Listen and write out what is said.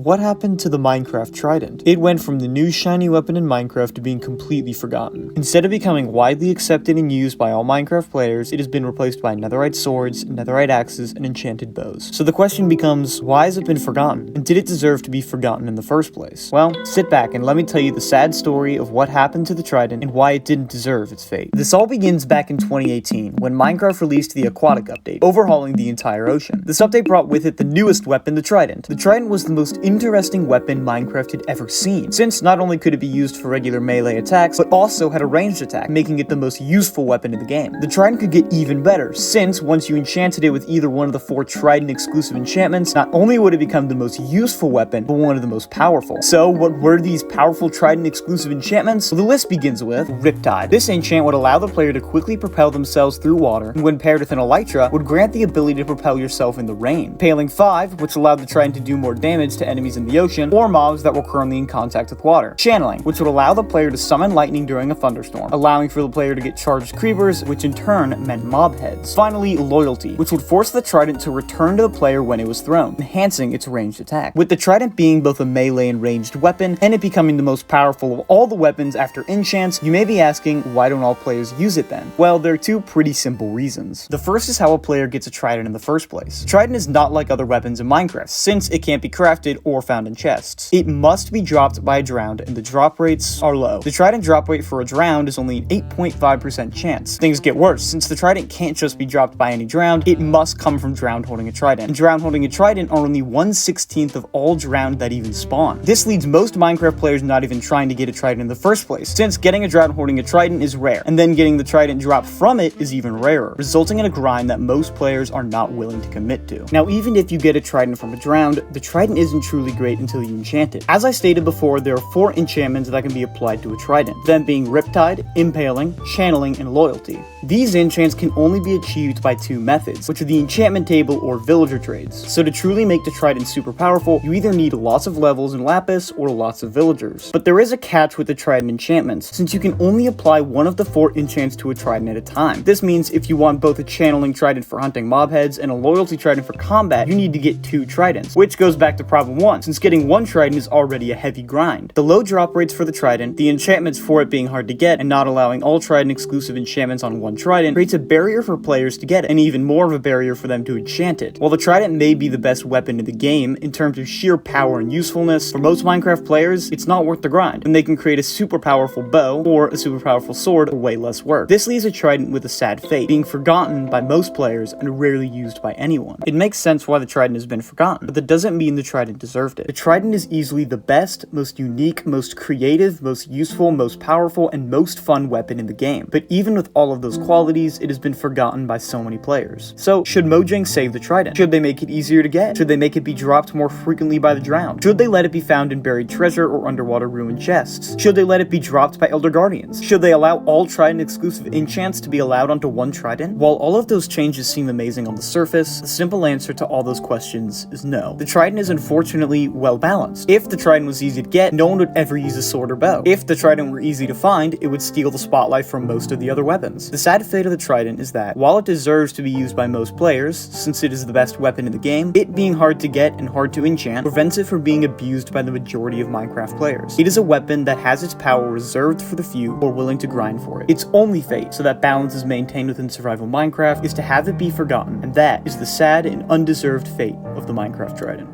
What happened to the Minecraft Trident? It went from the new shiny weapon in Minecraft to being completely forgotten. Instead of becoming widely accepted and used by all Minecraft players, it has been replaced by netherite swords, netherite axes, and enchanted bows. So the question becomes, why has it been forgotten? And did it deserve to be forgotten in the first place? Well, sit back and let me tell you the sad story of what happened to the Trident and why it didn't deserve its fate. This all begins back in 2018, when Minecraft released the Aquatic update, overhauling the entire ocean. This update brought with it the newest weapon, the Trident. The Trident was the most interesting weapon Minecraft had ever seen, since not only could it be used for regular melee attacks, but also had a ranged attack, making it the most useful weapon in the game. The Trident could get even better, since once you enchanted it with either one of the 4 Trident exclusive enchantments, not only would it become the most useful weapon, but one of the most powerful. So what were these powerful Trident exclusive enchantments? Well, the list begins with Riptide. This enchant would allow the player to quickly propel themselves through water, and when paired with an elytra, would grant the ability to propel yourself in the rain. Paling 5, which allowed the Trident to do more damage to enemies in the ocean, or mobs that were currently in contact with water. Channeling, which would allow the player to summon lightning during a thunderstorm, allowing for the player to get charged creepers, which in turn meant mob heads. Finally, Loyalty, which would force the Trident to return to the player when it was thrown, enhancing its ranged attack. With the Trident being both a melee and ranged weapon, and it becoming the most powerful of all the weapons after enchants, you may be asking, why don't all players use it then? Well, there are 2 pretty simple reasons. The first is how a player gets a Trident in the first place. Trident is not like other weapons in Minecraft, since it can't be crafted or found in chests. It must be dropped by a drowned, and the drop rates are low. The Trident drop rate for a drowned is only an 8.5% chance. Things get worse, since the Trident can't just be dropped by any drowned, it must come from drowned holding a Trident. And drowned holding a Trident are only 1/16 of all drowned that even spawn. This leads most Minecraft players not even trying to get a Trident in the first place, since getting a drowned holding a Trident is rare, and then getting the Trident dropped from it is even rarer, resulting in a grind that most players are not willing to commit to. Now, even if you get a Trident from a drowned, the Trident isn't truly great until you enchant it. As I stated before, there are 4 enchantments that can be applied to a Trident, them being Riptide, Impaling, Channeling, and Loyalty. These enchants can only be achieved by 2 methods, which are the enchantment table or villager trades. So to truly make the Trident super powerful, you either need lots of levels in Lapis or lots of villagers. But there is a catch with the Trident enchantments, since you can only apply one of the 4 enchants to a Trident at a time. This means if you want both a Channeling Trident for hunting mob heads and a Loyalty Trident for combat, you need to get 2 Tridents, which goes back to problem 1, since getting 1 Trident is already a heavy grind. The low drop rates for the Trident, the enchantments for it being hard to get, and not allowing all Trident exclusive enchantments on 1 Trident creates a barrier for players to get it, and even more of a barrier for them to enchant it. While the Trident may be the best weapon in the game in terms of sheer power and usefulness, for most Minecraft players, it's not worth the grind, and they can create a super powerful bow or a super powerful sword for way less work. This leaves a Trident with a sad fate, being forgotten by most players and rarely used by anyone. It makes sense why the Trident has been forgotten, but that doesn't mean the Trident deserved it. The Trident is easily the best, most unique, most creative, most useful, most powerful, and most fun weapon in the game. But even with all of those qualities, it has been forgotten by so many players. So, should Mojang save the Trident? Should they make it easier to get? Should they make it be dropped more frequently by the drowned? Should they let it be found in buried treasure or underwater ruined chests? Should they let it be dropped by Elder Guardians? Should they allow all Trident exclusive enchants to be allowed onto 1 Trident? While all of those changes seem amazing on the surface, the simple answer to all those questions is no. The Trident is unfortunately well balanced. If the Trident was easy to get, no one would ever use a sword or bow. If the Trident were easy to find, it would steal the spotlight from most of the other weapons. The sad fate of the Trident is that, while it deserves to be used by most players, since it is the best weapon in the game, it being hard to get and hard to enchant prevents it from being abused by the majority of Minecraft players. It is a weapon that has its power reserved for the few who are willing to grind for it. Its only fate, so that balance is maintained within survival Minecraft, is to have it be forgotten, and that is the sad and undeserved fate of the Minecraft Trident.